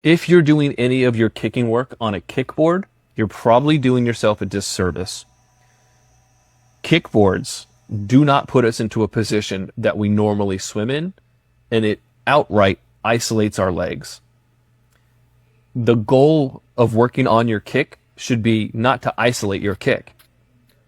If you're doing any of your kicking work on a kickboard, you're probably doing yourself a disservice. Kickboards do not put us into a position that we normally swim in, and it outright isolates our legs. The goal of working on your kick should be not to isolate your kick,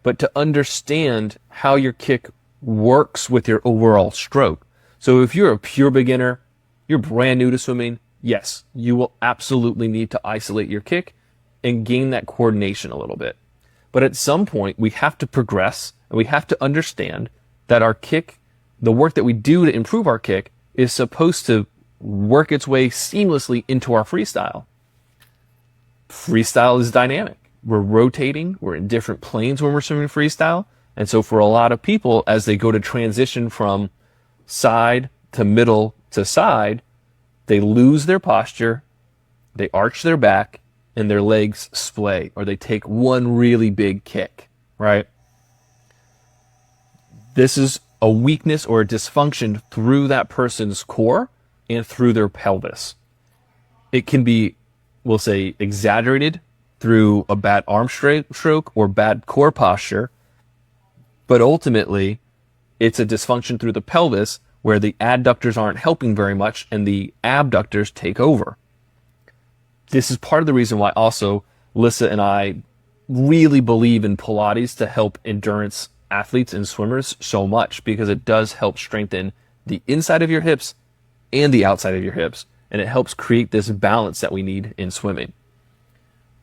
but to understand how your kick works with your overall stroke. So if you're a pure beginner, you're brand new to swimming, yes, you will absolutely need to isolate your kick and gain that coordination a little bit. But at some point, we have to progress, and we have to understand that our kick, the work that we do to improve our kick, is supposed to work its way seamlessly into our freestyle. Freestyle is dynamic. We're rotating, we're in different planes when we're swimming freestyle. And so for a lot of people, as they go to transition from side to middle to side, they lose their posture, they arch their back, and their legs splay, or they take one really big kick, right? This is a weakness or a dysfunction through that person's core and through their pelvis. It can be, we'll say, exaggerated through a bad arm stroke or bad core posture, but ultimately it's a dysfunction through the pelvis where the adductors aren't helping very much and the abductors take over. This is part of the reason why also Lissa and I really believe in Pilates to help endurance athletes and swimmers so much, because it does help strengthen the inside of your hips and the outside of your hips. And it helps create this balance that we need in swimming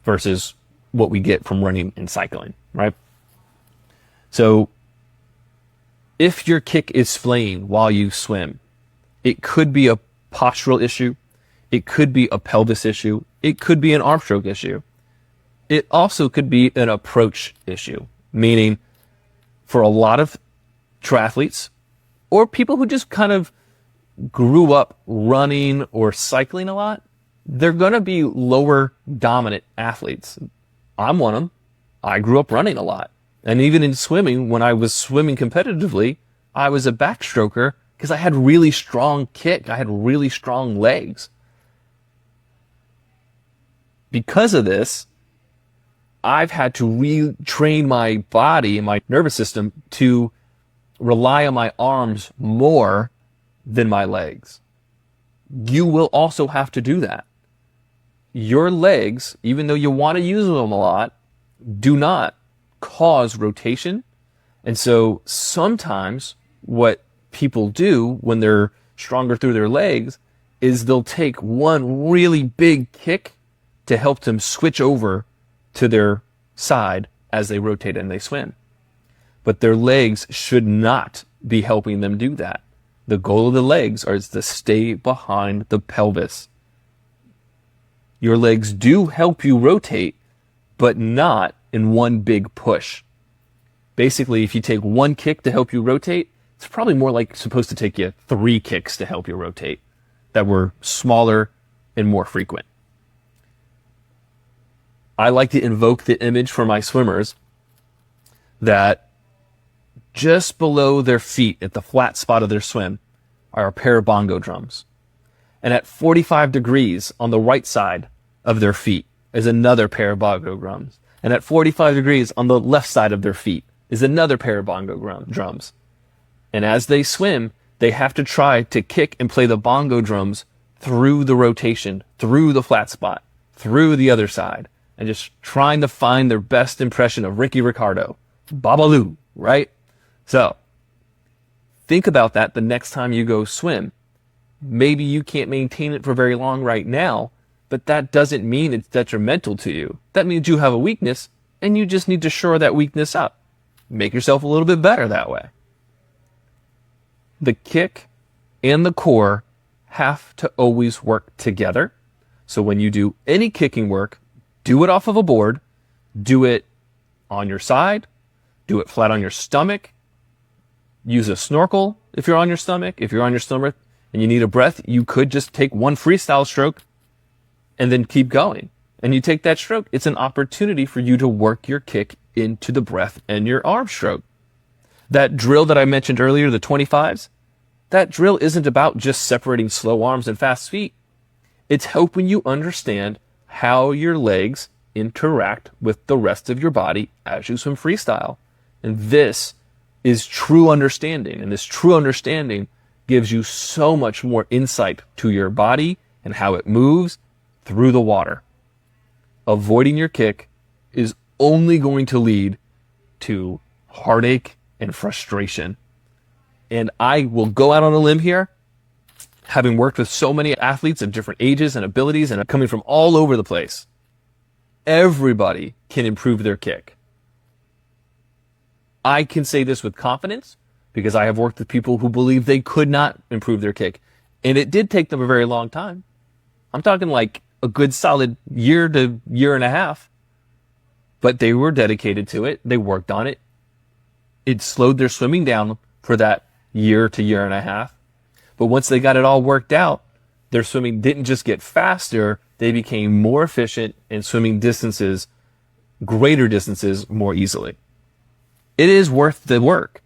versus what we get from running and cycling, right? So if your kick is splaying while you swim, it could be a postural issue. It could be a pelvis issue. It could be an arm stroke issue. It also could be an approach issue, meaning for a lot of triathletes or people who just kind of grew up running or cycling a lot, they're going to be lower dominant athletes. I'm one of them. I grew up running a lot. And even in swimming, when I was swimming competitively, I was a backstroker because I had really strong kick. I had really strong legs. Because of this, I've had to retrain my body and my nervous system to rely on my arms more than my legs. You will also have to do that. Your legs, even though you want to use them a lot, do not cause rotation. And so sometimes what people do when they're stronger through their legs is they'll take one really big kick to help them switch over to their side as they rotate and they swim. But their legs should not be helping them do that. The goal of the legs is to stay behind the pelvis. Your legs do help you rotate, but not in one big push. Basically, if you take one kick to help you rotate, it's probably more like supposed to take you 3 kicks to help you rotate that were smaller and more frequent. I like to invoke the image for my swimmers that just below their feet at the flat spot of their swim are a pair of bongo drums. And at 45 degrees on the right side of their feet is another pair of bongo drums. And at 45 degrees on the left side of their feet is another pair of bongo drums. And as they swim, they have to try to kick and play the bongo drums through the rotation, through the flat spot, through the other side, and just trying to find their best impression of Ricky Ricardo. Babaloo, right? So, think about that the next time you go swim. Maybe you can't maintain it for very long right now, but that doesn't mean it's detrimental to you. That means you have a weakness, and you just need to shore that weakness up. Make yourself a little bit better that way. The kick and the core have to always work together. So when you do any kicking work, do it off of a board, do it on your side, do it flat on your stomach, use a snorkel if you're on your stomach. If you're on your stomach and you need a breath, you could just take one freestyle stroke and then keep going. And you take that stroke, it's an opportunity for you to work your kick into the breath and your arm stroke. That drill that I mentioned earlier, the 25s, that drill isn't about just separating slow arms and fast feet. It's helping you understand how your legs interact with the rest of your body as you swim freestyle. And this is true understanding. And this true understanding gives you so much more insight to your body and how it moves through the water. Avoiding your kick is only going to lead to heartache and frustration. And I will go out on a limb here, having worked with so many athletes of different ages and abilities and coming from all over the place. Everybody can improve their kick. I can say this with confidence because I have worked with people who believe they could not improve their kick. And it did take them a very long time. I'm talking like a good solid year to year and a half. But they were dedicated to it. They worked on it. It slowed their swimming down for that year to year and a half. But once they got it all worked out, their swimming didn't just get faster, they became more efficient in swimming distances, greater distances, more easily. It is worth the work.